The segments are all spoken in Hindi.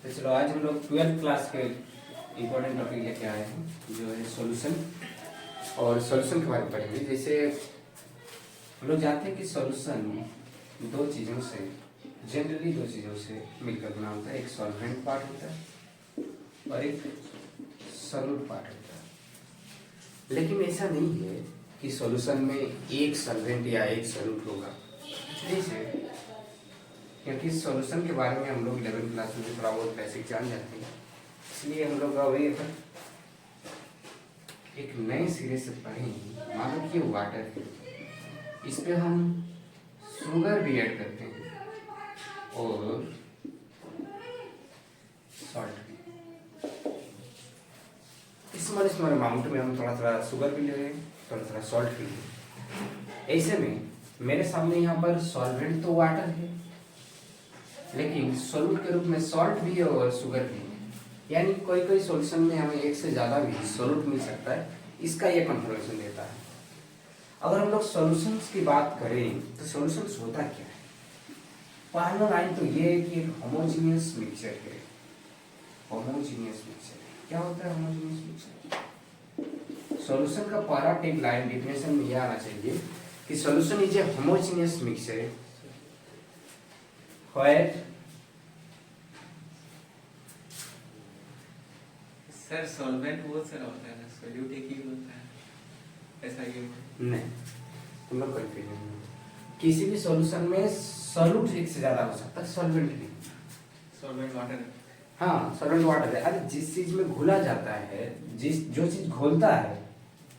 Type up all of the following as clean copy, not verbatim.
तो चलो आज हम लोग 12th क्लास के इम्पोर्टेंट टॉपिक लेके आए हैं जो है सॉल्यूशन। और सॉल्यूशन के बारे में पढ़ेंगे। जैसे हम लोग जानते हैं कि सॉल्यूशन दो चीज़ों से, जनरली दो चीज़ों से मिलकर बना होता है। एक सॉल्वेंट पार्ट होता है और एक सॉल्यूट पार्ट होता है। लेकिन ऐसा नहीं है कि सॉल्यूशन में एक सॉल्वेंट या एक सॉल्यूट होगा, जैसे क्योंकि सॉल्यूशन के बारे में हम लोग 11th क्लास में थोड़ा बहुत बेसिक जान जाते हैं, इसलिए हम लोग अभी एक नए सिरे से पढ़ेंगे। मान लो कि वाटर है, इस पे हम शुगर भी ऐड करते हैं और सॉल्ट भी। स्मॉल अमाउंट में हम थोड़ा थोड़ा शुगर भी ले रहे हैं, थोड़ा थोड़ा सॉल्ट भी ले रहे हैं। ऐसे में मेरे सामने यहाँ पर सॉल्वेंट तो वाटर है, लेकिन सॉल्यूट के रूप में सॉल्ट भी है और शुगर भी है। यानी कोई कोई सॉल्यूशन में हमें एक से ज़्यादा भी सॉल्यूट मिल सकता है, इसका ये कंफर्मेशन देता है। अगर हम लोग सॉल्यूशंस की बात करें तो सॉल्यूशंस होता क्या है? पहला लाइन तो ये है कि एक होमोजीनियस मिक्सचर है। होमोजीनियस मिक्सचर क्या होता है? होमोजीनियस मिक्सचर सॉल्यूशन का पहला टेक लाइन डेफिनेशन में यह आना चाहिए कि solution is a homogeneous mixture sir solvent बहुत सारा होता है ना, सॉल्यूट एक ही होता है, ऐसा ही नहीं, तुम लोग कंफ्यूजन में। किसी भी सॉल्यूशन में सॉल्यूट एक से ज्यादा हो सकता है, सॉल्वेंट नहीं। Solvent water. हाँ, सॉल्वेंट वाटर है। अरे जिस चीज में घुला जाता है, जो चीज घुलता है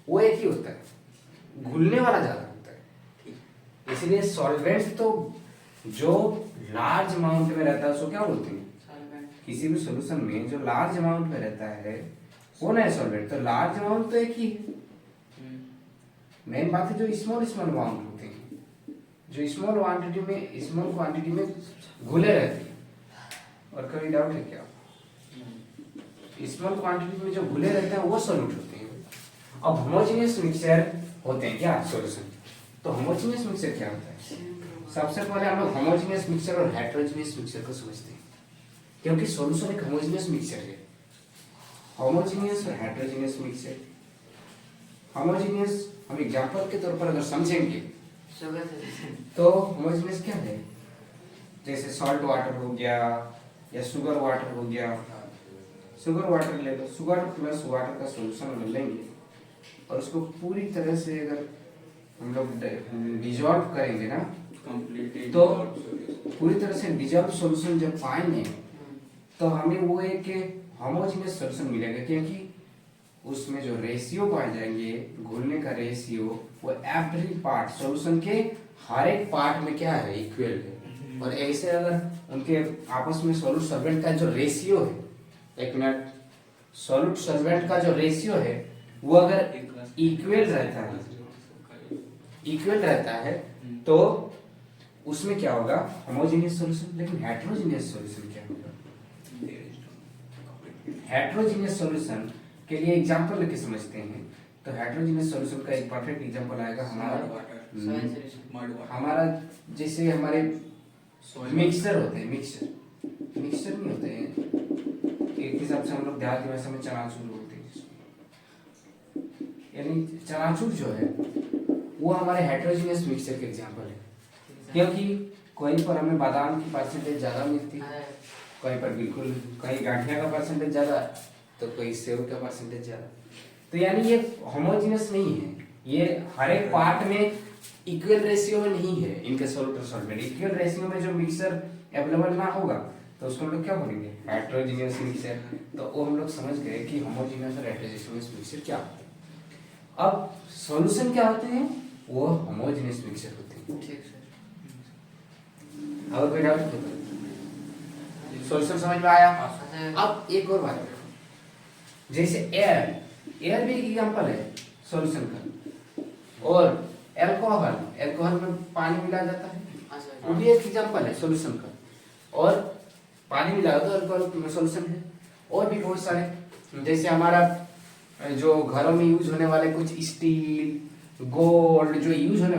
वो एक ही होता है, घुलने वाला ज्यादा होता है। इसलिए सॉल्वेंट तो जो लार्ज अमाउंट में रहता है उसको क्या बोलते हैं? किसी भी सॉल्यूशन में जो लार्ज अमाउंट में रहता है वो ना है सॉल्वेंट। तो लार्ज अमाउंट तो एक ही है। मेन बात है जो स्मॉल अमाउंट होते हैं, जो स्मॉल क्वांटिटी में घुले रहते हैं। और कोई डाउट है क्या? स्मॉल क्वांटिटी में जो घुले रहते हैं वो सॉल्यूट होते हैं। अब होमोजेनियस मिक्सचर होते हैं क्या सॉल्यूशन? तो होमोजेनियस मिक्सचर क्या होता है? सबसे पहले हम लोग होमोजेनियस मिक्सचर और हेटेरोजेनियस मिक्सचर को समझते हैं, क्योंकि सॉल्यूशन एक होमोजेनियस मिक्सचर है। होमोजेनियस और हेटेरोजेनियस मिक्सचर। होमोजेनियस हम एग्जांपल के तौर पर अगर समझेंगे तो होमोजेनियस क्या है? जैसे सॉल्ट वाटर हो गया या शुगर वाटर हो गया। शुगर वाटर ले लो, शुगर प्लस वाटर का सॉल्यूशन लेंगे और उसको पूरी तरह से अगर हम लोग डिजॉल्व करेंगे ना, तो पूरी तरह से डिजॉल्व सॉल्यूशन जब पाएंगे तो हमें वो एक होमोजेनियस सॉल्यूशन मिलेगा, क्योंकि उसमें जो रेशियो पाए जाएंगे, घुलने का रेशियो, वो एवरी पार्ट सॉल्यूशन के हर एक पार्ट में क्या है? इक्वल है। और ऐसे अगर उनके आपस में सॉल्यूट सॉल्वेंट का जो रेशियो है, एक मिनट, सॉल्यूट सॉल्वेंट का जो रेशियो है वो अगर इक्वल रहता है तो उसमें क्या होगा? Homogeneous solution. लेकिन हेटेरोजेनियस सॉल्यूशन क्या होगा? हेटेरोजेनियस सॉल्यूशन के लिए एग्जांपल लेके समझते हैं। तो हेटेरोजेनियस सॉल्यूशन का एक परफेक्ट एग्जांपल आएगा हमारा जैसे हमारे मिक्सचर होते हैं, मिक्सचर नहीं होते हैं, एक हिसाब से हम लोग देहाती भाषा में चनाचूर बोलते हैं। यानी चनाचूर जो है वो हमारे हेटेरोजेनियस मिक्सचर के एग्जांपल है, क्योंकि कहीं पर हमें बादाम की परसेंटेज ज्यादा मिलती है, कहीं पर बिल्कुल, कहीं गांठिया का परसेंटेज ज्यादा तो कोई सेव का परसेंटेज ज्यादा। तो यानी ये होमोजेनियस नहीं है, ये हर एक पार्ट में इक्वल रेशियो में नहीं है। इनके सॉल्यूट और सॉल्वेंट इक्वल रेशियो में जो मिक्सचर अवेलेबल ना होगा तो उसको हम लोग क्या बोलेंगे? Heterogeneous mixture. तो वो हम लोग समझ गए कि होमोजेनियस और हेटेरोजेनियस मिक्सचर क्या होता है। अब सॉल्यूशन क्या होते हैं? वो होमोजेनियस मिक्सचर होते हैं। ठीक है, और कोई डाउट है? सॉल्यूशन समझ में आया? अब एक और बात देखो, जैसे एयर भी एक एग्जांपल है सॉल्यूशन का, और अल्कोहल में पानी मिला जाता है, वो भी एक एग्जांपल है सॉल्यूशन का। और पानी मिला तो अल्कोहल सॉल्यूशन है। और भी बहुत सारे, जैसे हमारा जो घरों में यूज होने वाले कुछ स्टील, गोल्ड, जो यूज होने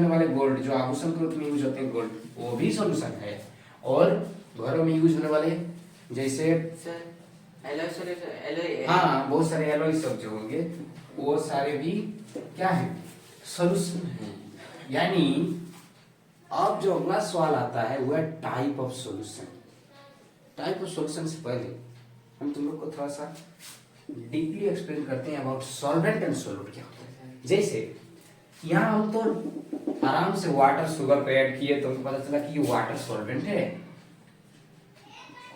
वाले गोल्ड, जो आभूषण के रूप में यूज होते हैं गोल्ड, वो भी सॉल्यूशन है। और घरों में यूज होने वाले जैसे सर एलॉय सॉल्यूशन एलॉय हाँ बहुत सारे एलॉय सब जो होंगे वो सारे भी क्या है, सॉल्यूशन है। यानी अब जो अगला सवाल आता है वो है type of solution. Type of solution से पहले हम तुम लोग को थोड़ा सा डीपली एक्सप्लेन करते हैं अबाउट सॉल्वेंट एंड सोल्यूट क्या होता है। जैसे यहाँ हम तो आराम से वाटर शुगर को ऐड किए तो हमको पता चला कि ये वाटर सॉल्वेंट है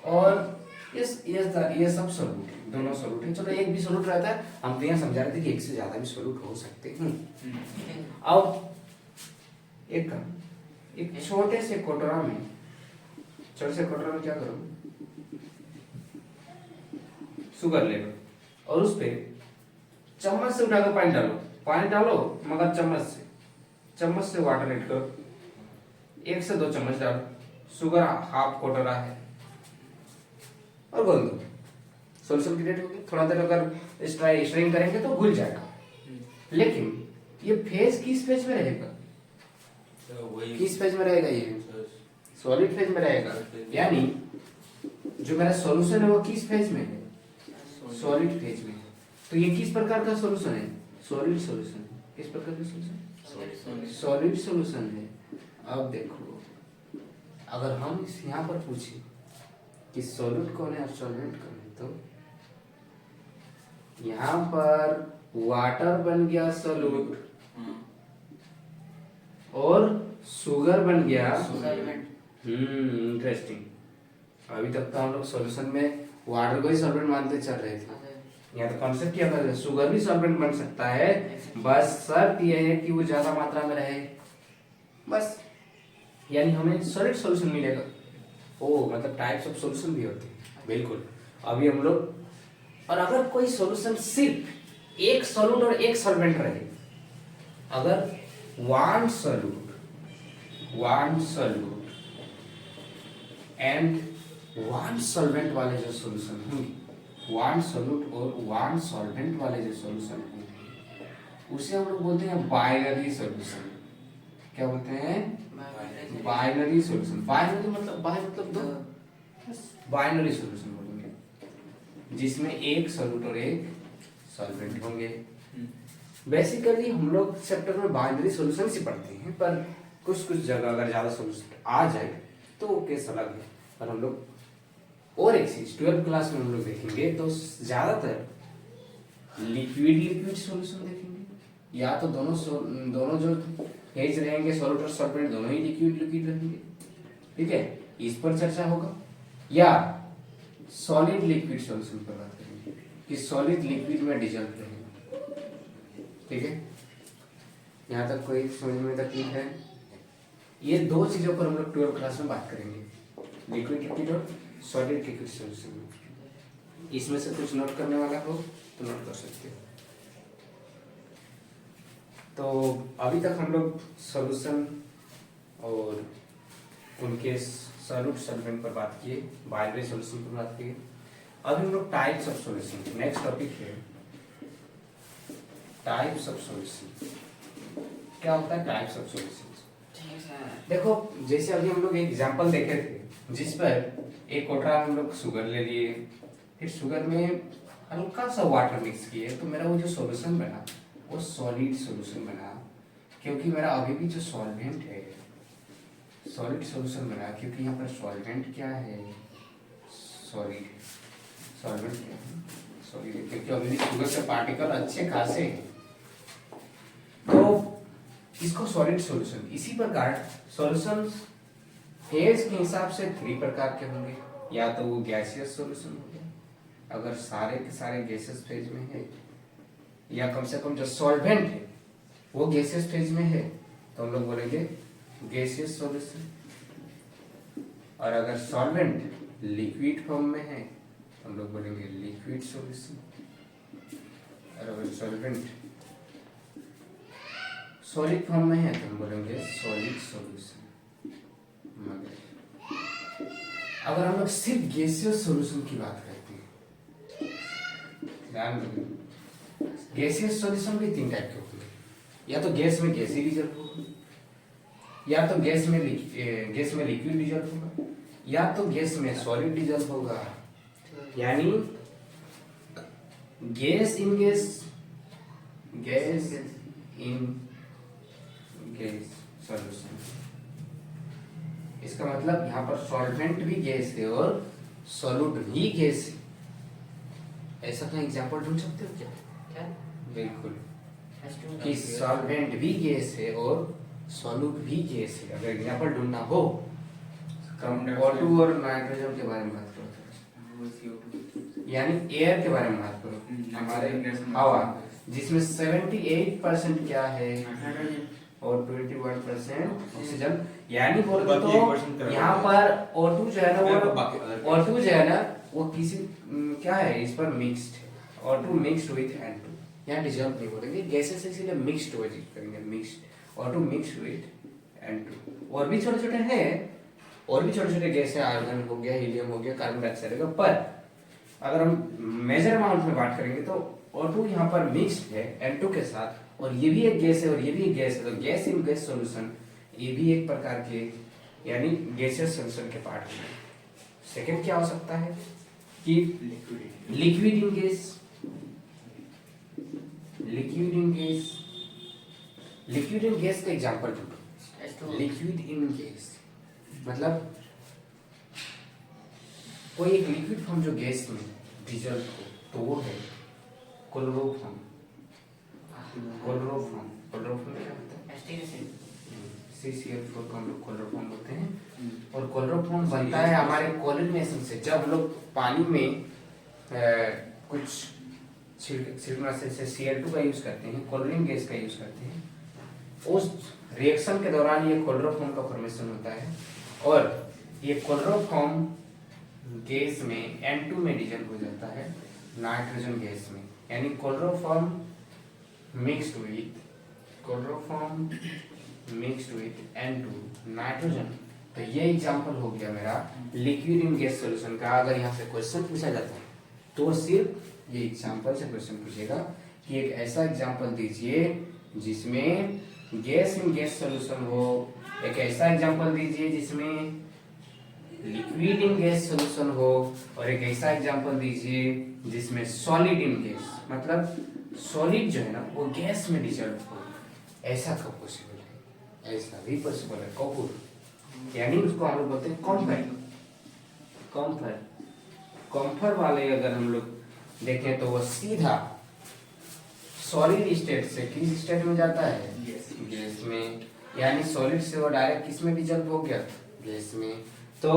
और ये सब सोल्यूट है, दोनों सोल्यूट है। चलो एक भी सोल्यूट रहता है, हम तो यहाँ समझा रहे थे कि एक से ज्यादा भी सोल्यूट हो सकते हैं। अब एक छोटे से कटोरा में क्या करो, शुगर ले लो और उस पे चम्मच से उठाकर पानी डालो मगर चम्मच से वाटर ऐड करो, 1 से 2 चम्मच डालो, शुगर हाफ कटोरा है और घोल दो, सॉल्यूशन क्रिएट होगी। थोड़ा देर अगर स्ट्रेन करेंगे तो घुल जाएगा। लेकिन ये फेज किस फेज में रहेगा, किस फेज में रहेगा, ये सॉलिड फेज में रहेगा। यानी जो मेरा सॉल्यूशन है वो किस फेज में है, सॉलिड फेज में। तो ये किस प्रकार का सॉल्यूशन है, सॉलिड सॉल्यूशन। किस प्रकार का सॉल्यूशन, सॉलिड सॉल्यूशन है। अब देखो अगर हम यहाँ पर पूछे कि सॉल्यूट कौन है और सॉल्वेंट कौन है, तो यहाँ पर वाटर बन गया सॉल्यूट और शुगर बन गया सॉल्वेंट। इंटरेस्टिंग। अभी तक तो हम लोग सॉल्यूशन में वाटर को ही सॉल्वेंट मानते चल रहे थे। यहाँ तो कॉन्सेप्ट क्या था, शुगर भी सॉल्वेंट बन सकता है, बस शर्त यह है कि वो ज्यादा मात्रा में रहे, बस। यानी हमें सॉलिड सॉल्यूशन मिलेगा। ओ मतलब टाइप्स ऑफ सॉल्यूशन भी होते हैं, बिल्कुल। अभी हम लोग, और अगर कोई सॉल्यूशन सिर्फ एक सॉल्यूट और एक सॉल्वेंट रहे, अगर one solute and one solvent वाले जो सॉल्यूशन होंगे, वन सॉल्यूट और वन सॉल्वेंट वाले जो सॉल्यूशन होंगे, उसे हम लोग बोलते हैं बाइनरी सॉल्यूशन। क्या बोलते हैं, बाइनरी सॉल्यूशन। बाइनरी मतलब दो, बाइनरी सॉल्यूशन बोलेंगे जिसमें एक सॉल्यूट और एक सॉल्वेंट होंगे। बेसिकली हम लोग चैप्टर में बाइनरी सॉल्यूशन से पढ़ते हैं, पर कुछ जगह अगर ज्यादा सॉल्यूशन आ जाए तो वो केस अलग है। पर हम लोग और एक चीज 12th क्लास में हम लोग देखेंगे तो ज्यादातर लिक्विड सॉल्यूशन देखेंगे, या तो दोनों जो फेज रहेंगे सॉल्यूट और सॉल्वेंट दोनों ही लिक्विड रहेंगे, ठीक है, इस पर चर्चा होगा। या सॉलिड लिक्विड सॉल्यूशन पर बात करेंगे कि सॉलिड लिक्विड में डिजॉल्व रहेगा, ठीक है। यहाँ तक कोई समझ में तकलीफ है? ये दो चीजों पर हम लोग 12th क्लास में बात करेंगे, लिक्विड और सॉलिड लिक्विड सॉल्यूशन। इसमें से कुछ नोट करने वाला हो तो नोट कर सकते हो। तो अभी तक हम लोग सॉल्यूशन और उनके सॉल्यूट सॉल्वेंट पर बात किए, बाइनरी सॉल्यूशन पर बात किए। अभी हम लोग types of solution, next topic है टाइप्स ऑफ सॉल्यूशन। क्या होता है टाइप्स ऑफ सॉल्यूशन? देखो जैसे अभी हम लोग एक एग्जांपल देखे थे जिस पर एक कोटरा हम लोग शुगर ले लिए, फिर शुगर में हल्का सा वाटर मिक्स किए, तो मेरा वो जो सॉल्यूशन बना वो सॉलिड सॉल्यूशन बना, क्योंकि मेरा अभी भी जो सॉल्वेंट है सॉलिड सॉल्यूशन बना, क्योंकि यहाँ पर सॉल्वेंट क्या है, सॉलिड। सॉल्वेंट क्या है, सॉलिड है, क्योंकि अभी भी शुगर के पार्टिकल अच्छे खासे हैं, तो इसको सॉलिड सॉल्यूशन। इसी प्रकार सॉल्यूशन फेज के हिसाब से 3 प्रकार के होंगे, या तो वो गैसियस सॉल्यूशन हो गया अगर सारे के सारे गैसियस फेज में है, या कम से कम जो सॉल्वेंट है वो गैसियस फेज में है तो हम लोग बोलेंगे गैसियस सॉल्यूशन। और अगर सॉल्वेंट लिक्विड फॉर्म में है तो हम लोग बोलेंगे लिक्विड सॉल्यूशन। और अगर सॉल्वेंट सॉलिड फॉर्म में है तो हम बोलेंगे सॉलिड सॉल्यूशन। मगर अगर हम लोग सिर्फ गैसियस सॉल्यूशन की बात करते हैं, ध्यान रखिए गैसियस सॉल्यूशन भी 3 टाइप के होते हैं, या तो गैस में गैसी डिजॉल्व होगा, या तो गैस में लिक्विड डिजॉल्व होगा, या तो गैस में सॉलिड डिजल्व होगा, यानी गैस इन गैस सॉल्यूशन। इसका मतलब यहाँ पर सॉल्वेंट भी गैस है और सॉल्यूट भी गैस है। ऐसा का एग्जांपल ढूंढ सकते हो क्या? क्या? बिल्कुल, कि सॉल्वेंट भी गैस है और सॉल्यूट भी गैस है। अगर एग्जांपल ढूंढना हो O2 और नाइट्रोजन के बारे में बात करो, यानी एयर के बारे में बात करो। हमारे हवा जिसमें 78% क्या है और 21% ऑक्सीजन, यानी बोल तो यहाँ पर O2 जो है ना वो किसी क्या है, इस पर मिक्स्ड है। O2 मिक्स्ड विथ N2, यहाँ डिजॉल्व नहीं बोलेंगे गैसेस, इसलिए मिक्स्ड हो करेंगे, mixed O2 mixed with N2। और भी छोटे छोटे हैं, और भी छोटे छोटे गैस है, आर्गन हो गया, हीलियम हो गया, कार्बन डाइऑक्साइड हो गया। पर अगर हम मेजर अमाउंट में बात करेंगे तो O2 यहाँ पर मिक्स्ड है N2 के साथ, और ये भी एक गैस है और ये भी एक गैस है। तो गैस इन गैस सॉल्यूशन ये भी एक प्रकार के यानी गैसियस सॉल्यूशन के पार्ट है। सेकंड क्या हो सकता है कि liquid in gas, liquid in gas का एग्जांपल ढूंढो। लिक्विड इन गैस मतलब कोई एक लिक्विड फॉर्म जो गैस में डिजल्व हो, तो वो है क्लोरोफॉर्म। क्लोरोफॉर्म क्या होता है? CCl4 को हम लोग क्लोरोफॉर्म बोलते हैं। और क्लोरोफॉर्म बनता है हमारे कोलिनेशन से। जब हम लोग पानी में कुछ छिड़कना से Cl2 का यूज करते हैं, क्लोरीन गैस का यूज करते हैं, उस रिएक्शन के दौरान ये क्लोरोफॉर्म का फॉर्मेशन होता है। और ये क्लोरोफॉर्म गैस में N2 में डिजल्व हो जाता है नाइट्रोजन गैस में, यानी chloroform mixed with N2 nitrogen. तो ये एग्जांपल हो गया मेरा लिक्विड इन गैस सॉल्यूशन का। अगर यहाँ से क्वेश्चन पूछा जाता है तो सिर्फ ये एग्जांपल से क्वेश्चन पूछेगा कि एक ऐसा एग्जांपल दीजिए जिसमें गैस इन गैस सॉल्यूशन हो, एक ऐसा एग्जांपल दीजिए जिसमें लिक्विड इन गैस सॉल्यूशन हो, और एक ऐसा एग्जांपल दीजिए जिसमें सॉलिड इन गैस मतलब सॉलिड जो है ना वो गैस में डिजॉल्व हो। ऐसा कब पॉसिबल है? ऐसा भी पॉसिबल है कपूर, यानी उसको हम लोग बोलते हैं कॉम्फर वाले। अगर हम लोग देखें तो वो सीधा सॉलिड स्टेट से किस स्टेट में जाता है? गैस में, यानी सॉलिड से वो डायरेक्ट किस में डिजॉल्व हो गया? गैस में। तो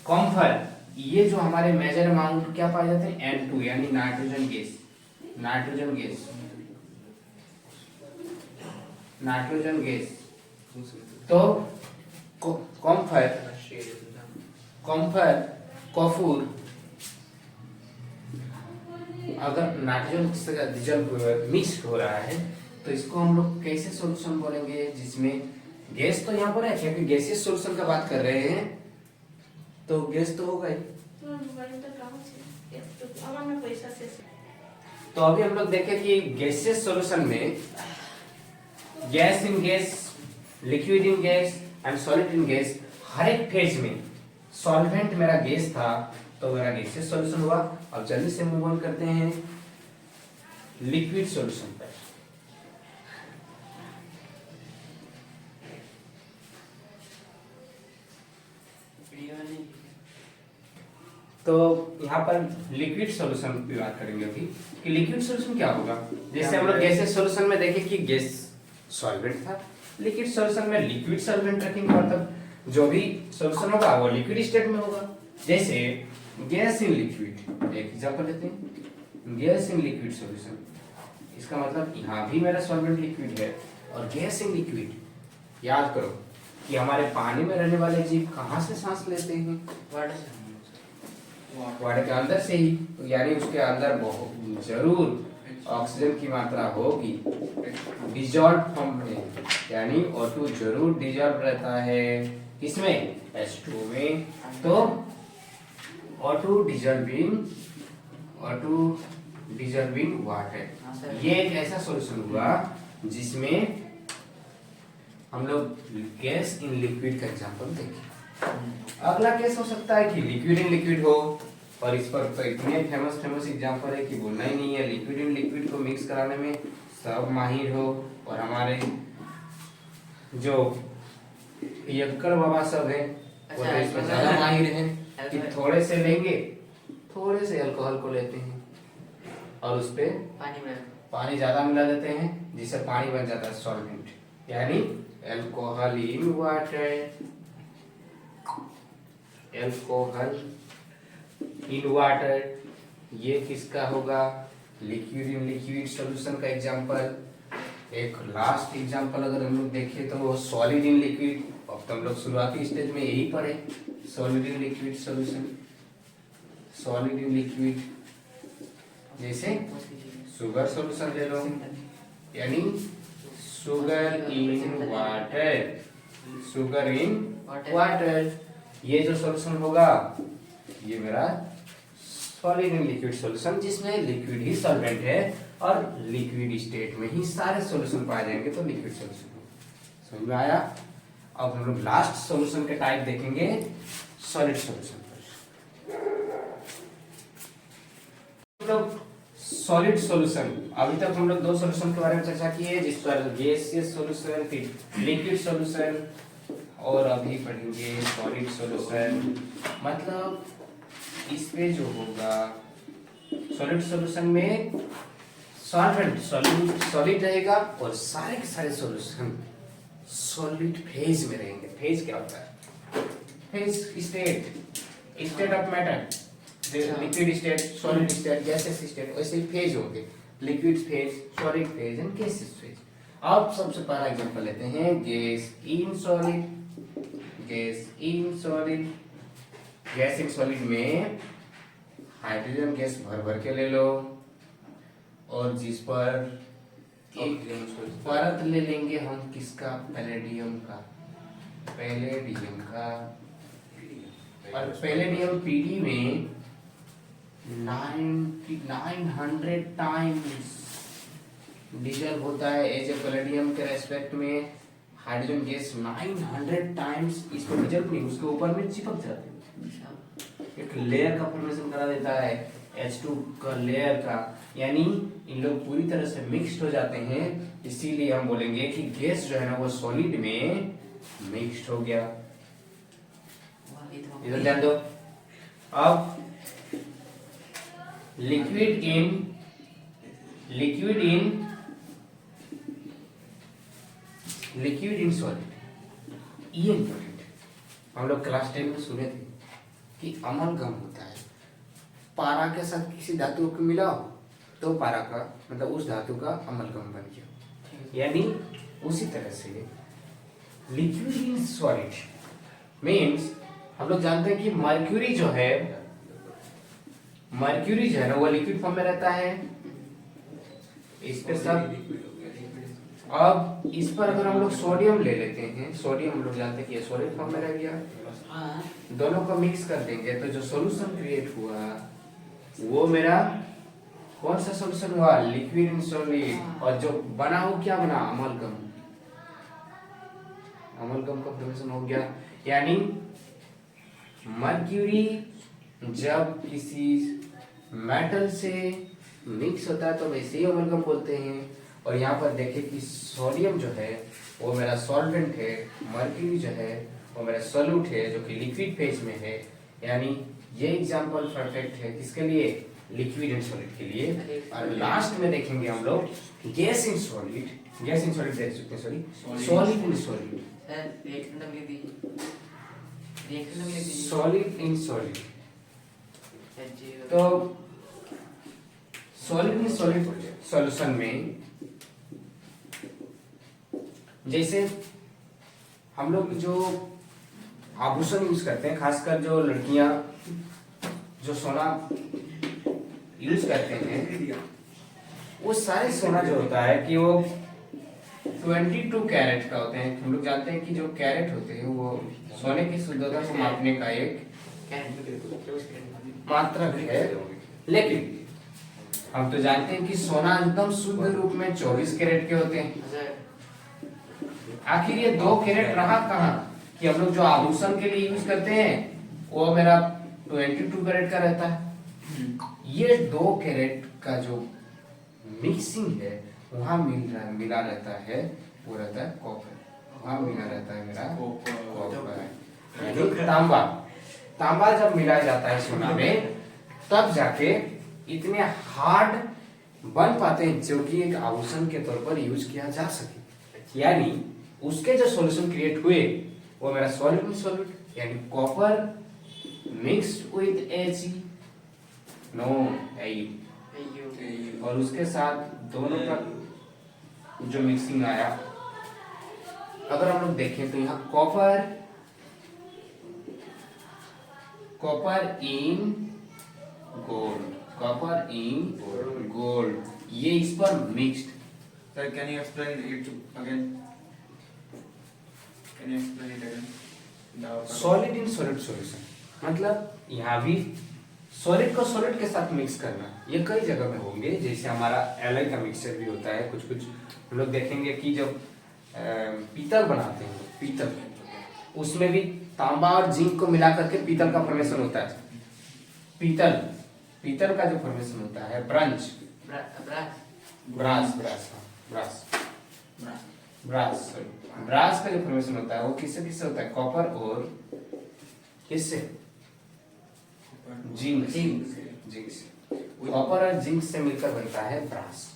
कॉम्फर ये जो हमारे मेजर अमाउंट क्या पाए जाते हैं? N2 यानी नाइट्रोजन गैस। तो कॉफूर अगर नाइट्रोजन से डिजॉल्व मिक्स हो रहा है तो इसको हम लोग कैसे सॉल्यूशन बोलेंगे? जिसमें गैस तो यहाँ पर है, क्योंकि गैसियस सॉल्यूशन का बात कर रहे हैं तो गैस तो होगा ही। तो अभी हम लोग देखें कि गैसियस सॉल्यूशन में gas in gas, liquid in gas and solid in gas, हर एक फेज में सॉल्वेंट मेरा गैस था तो मेरा गैसियस सॉल्यूशन हुआ। अब जल्दी से मूव ऑन करते हैं लिक्विड सॉल्यूशन पर। तो यहाँ पर लिक्विड सॉल्यूशन की बात करेंगे अभी कि लिक्विड सॉल्यूशन क्या होगा। जैसे हम लोग गैसियस सॉल्यूशन में देखें कि गैस सॉल्वेंट था, लिक्विड सॉल्यूशन में लिक्विड सॉल्वेंट रखेंगे, मतलब जो भी सॉल्यूशन होगा वो लिक्विड स्टेट में होगा। जैसे गैस इन लिक्विड, एक एग्जांपल लेते हैं, गैस इन लिक्विड सॉल्यूशन। इसका मतलब यहाँ भी मेरा सॉल्वेंट लिक्विड है और गैस इन लिक्विड। याद करो कि हमारे पानी में रहने वाले जीव कहाँ से सांस लेते हैं? वाटर के अंदर से ही, यानी उसके अंदर बहुत जरूर ऑक्सीजन की मात्रा होगी डिजॉल्व फॉर्म में, यानी O2 जरूर डिजॉल्व रहता है किसमें? H2 में। तो O2 डिजॉल्विंग वाटर, ये एक ऐसा सॉल्यूशन हुआ जिसमें हम लोग गैस इन लिक्विड का एग्जांपल देखें। अगला केस हो सकता है कि लिक्विड इन लिक्विड हो, और इस पर तो इतने फेमस एग्जांपल है कि बोलना ही नहीं है। लिक्विड इन लिक्विड को मिक्स कराने में सब माहिर हो, और हमारे जो पियक्कड़ बाबा सब है वो तो इसमें ज्यादा माहिर हैं कि थोड़े से लेंगे, थोड़े से अल्कोहल को लेते हैं और उस पे पानी ज्यादा मिला देते हैं, जिससे पानी बन जाता है सॉल्वेंट, यानी alcohol in water. Alcohol in water, ये किसका होगा? लिक्विड इन लिक्विड सॉल्यूशन का एग्जांपल। एक लास्ट एग्जांपल अगर हम लोग देखें तो सॉलिड इन लिक्विड। अब तो हम लोग शुरुआती स्टेज में यही पढ़े, solid in liquid solution. Solid in liquid जैसे शुगर सॉल्यूशन ले लो, यानी sugar in water. Sugar in water, ये जो सॉल्यूशन होगा ये मेरा सॉलिड इन लिक्विड सॉल्यूशन, जिसमें लिक्विड ही सॉल्वेंट है और लिक्विड स्टेट में ही सारे सॉल्यूशन पाए जाएंगे, तो लिक्विड सॉल्यूशन। समझ में आया? अब हम लोग लास्ट सॉल्यूशन के टाइप देखेंगे, सॉलिड सॉल्यूशन पर। मतलब सॉलिड सॉल्यूशन, अभी तक हम लोग दो सॉल्यूशन के बारे में चर्चा की है, जिस पर गैसियस सॉल्यूशन, फिर लिक्विड सॉल्यूशन, और अभी पढ़ेंगे सॉलिड सॉल्यूशन। मतलब इस पे जो होगा सॉलिड सॉल्यूशन में सॉल्वेंट सॉलिड रहेगा और सारे के सारे सॉल्यूशन सॉलिड फेज में रहेंगे। फेज क्या होता है? Phase state of matter, liquid state, solid state, gases state, वैसे फेज होंगे, liquid phase, solid phase and gases phase. अब सबसे पहला एग्जांपल लेते हैं gas in solid. Gas in solid, gas in solid में हाइड्रोजन गैस भर भर के ले लो, और जिस पर एक परत ले लेंगे हम किसका? पैलेडियम का। पैलेडियम का, और पैलेडियम पीडी में 900 टाइम्स डिजल्व होता है एज ए पैलेडियम के रेस्पेक्ट में। हाइड्रोजन गैस 900 टाइम्स इस पर डिजल्व नहीं, उसके ऊपर में चिपक जाते हैं, एक लेयर का फॉर्मेशन करा देता है, H2 का लेयर का, यानी इन लोग पूरी तरह से मिक्स्ड हो जाते हैं। इसीलिए हम बोलेंगे कि गैस जो है ना वो सॉलिड में मिक्स्ड हो गया। इधर ध्यान दो। अब लिक्विड इन सॉलिड, ये इंपॉर्टेंट। हम लोग क्लास 10 में सुने थे कि अमलगम होता है, पारा के साथ किसी धातु को मिलाओ तो पारा का मतलब उस धातु का अमलगम बन गया। यानी उसी तरह से लिक्विड इन सॉलिड मीन्स हम लोग जानते हैं कि मर्क्यूरी जो है ना वो लिक्विड फॉर्म में रहता है। इस पे सब, अब इस पर अगर हम लोग सोडियम ले लेते हैं, सोडियम हम लोग जानते हैं कि ये सॉलिड फॉर्म में रह गया, दोनों को मिक्स कर देंगे तो जो सॉल्यूशन क्रिएट हुआ वो मेरा कौन सा सॉल्यूशन हुआ? Liquid in solid. और जो बना हो क्या बना? अमलगम। अमलगम का फॉर्मेशन हो गया। यानी मर्क्यूरी जब किसी मेटल से मिक्स होता है तो वैसे ही अमलगम बोलते हैं। और यहाँ पर देखें कि सोडियम जो है वो मेरा सॉल्वेंट है, मर्क्यूरी जो है वो मेरा सोल्यूट है जो कि लिक्विड फेज में है। यानी ये एग्जांपल परफेक्ट है किसके लिए? लिक्विड एंड सॉलिड के लिए। और लास्ट में देखेंगे हम लोग gas in solid. Gas in solid देख सकते हैं, sorry solid in solid, solid in solid. तो सॉलिड इन सॉलिड सॉल्यूशन में जैसे हम लोग जो आभूषण यूज करते हैं, खासकर जो लड़कियां जो सोना यूज करते हैं, वो सारे सोना जो होता है कि वो 22 कैरेट का होते हैं। हम लोग जानते हैं कि जो कैरेट होते हैं वो सोने की शुद्धता को मापने का एक मात्रक है। लेकिन हम तो जानते हैं कि सोना एकदम शुद्ध रूप में 24 कैरेट के होते हैं। आखिर ये 2 कैरेट रहा कहाँ? कि हम लोग जो आभूषण के लिए यूज करते हैं वो मेरा 22 कैरेट का रहता है। ये 2 कैरेट का जो मिक्सिंग है वहां मिला रहता है, वो रहता है कॉपर। वहां मिला रहता है मेरा कॉपर यानी तांबा। तांबा जब मिलाया जाता है सोना में तब जाके इतने हार्ड बन पाते हैं जो कि एक आभूषण के तौर पर यूज किया जा सके। यानी उसके जो सॉल्यूशन क्रिएट हुए वो मेरा सॉलिड इन सॉलिड, यानी कॉपर मिक्स्ड विद Ag नो Au, और उसके साथ दोनों का जो मिक्सिंग आया, अगर हम लोग देखें तो यहाँ कॉपर इन गोल्ड, ये इस पर mixed. Sir, can you explain it again? Can you explain it again? Solid in solid solution मतलब यहाँ भी सॉलिड को सॉलिड के साथ मिक्स करना, ये कई जगह में होंगे। जैसे हमारा एलॉय का मिक्सचर भी होता है, कुछ हम लोग देखेंगे कि जब पीतल बनाते हैं, पीतल उसमें भी तांबा और जिंक को मिला करके पीतल का फॉर्मेशन होता है। पीतल का जो फॉर्मेशन होता है ब्रास का जो फॉर्मेशन होता है वो किससे होता है? कॉपर और किससे? जिंक से। कॉपर और जिंक से मिलकर बनता है ब्रास।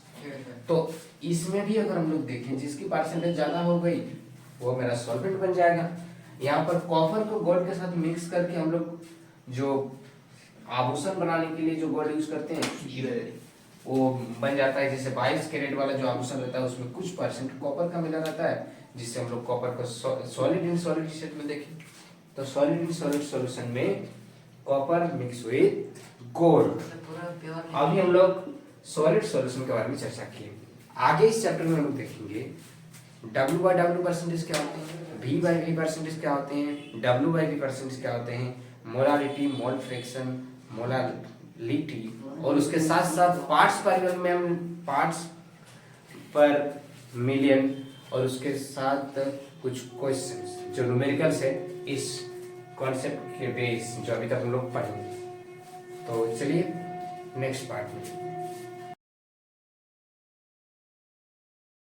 तो इसमें भी अगर हम लोग देखें जिसकी परसेंटेज ज्यादा हो गई वो मेरा सॉल्वेंट बन जाएगा। यहाँ पर कॉपर को गोल्ड के साथ मिक्स करके हम लोग जो आभूषण बनाने के लिए जो गोल्ड यूज करते हैं वो बन जाता है। जैसे 22 कैरेट वाला जो आभूषण रहता है उसमें कुछ परसेंट कॉपर का मिला रहता है, जिससे हम लोग कॉपर को सॉलिड इन सॉलिड स्टेट में देखें तो सॉलिड इन सॉलिड सॉल्यूशन में कॉपर मिक्स विद गोल्ड। अभी हम लोग सॉलिड सॉल्यूशन के बारे में चर्चा किए। आगे इस चैप्टर में हम लोग देखेंगे W/W परसेंटेज क्या होते हैं, V/V परसेंटेज क्या होते हैं, W/V परसेंटेज क्या होते हैं, मोलारिटी, मोल फ्रैक्शन, मोलालिटी, और उसके साथ साथ पार्ट्स पर मिलियन, और उसके साथ कुछ क्वेश्चंस जो न्यूमेरिकल्स है इस कॉन्सेप्ट के बेस जो अभी तक हम लोग पढ़ेंगे। तो चलिए नेक्स्ट पार्ट में